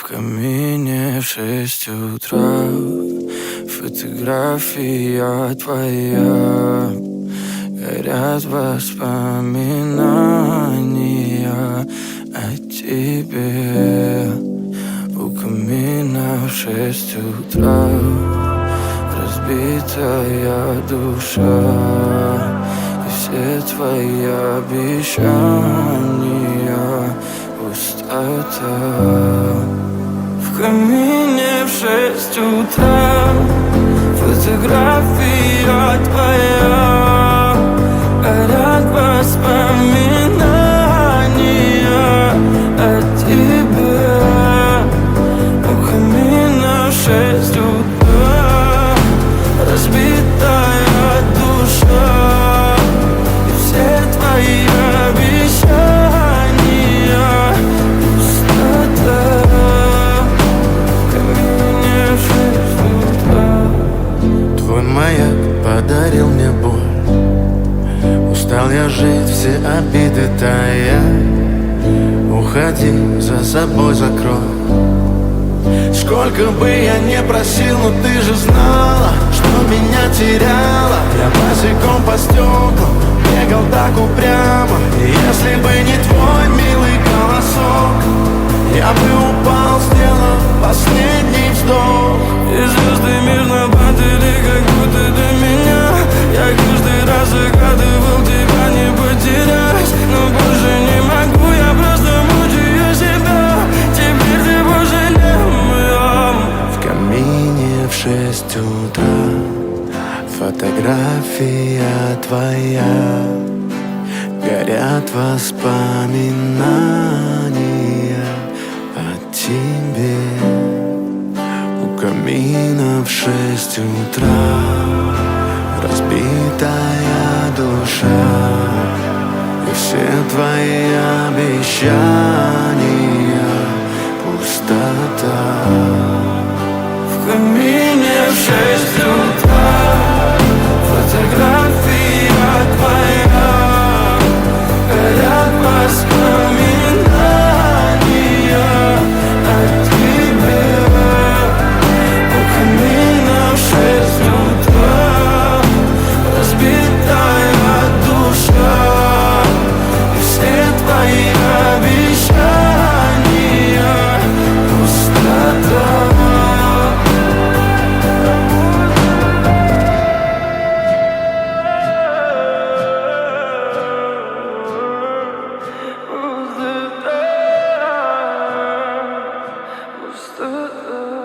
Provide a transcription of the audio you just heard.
камине в 6 утра. Фотография твоя. Горят воспоминания о тебе. У камина в 6 утра. Разбитая душа. И все твои обещания пустота. В камине в 6 утра. Фотография твоя. Горят воспоминания о тебе. У камина в 6 утра. Разбитая душа. И все твои обещания пустота. В камине в 6 утра. Твой маяк подарил мне боль. Устал я жить, все обиды тая. Уходи, за собой закрой. Сколько бы я не просил, но ты же знала, что меня теряла. Я босиком по стеклам бегал так упрямо. И если бы не твой милый голосок, я бы упал, сделав последний вздох. И звезды мирно падали, как будто до меня. Я каждый раз загадывал тебя не потерять, но больше не могу, я просто мучаю себя. Теперь ты пожалел моем. В камине в 6 утра. Фотография твоя. Горят воспоминания о тебе. У камина в 6 утра. Разбитая душа. И все твои обещания пустота. В камине в 6 утра. Фотография твоя. Горят воспоминания о тебе. У камина в 6 утра. Разбитая душа. И все твои обещания пустота. Пустота.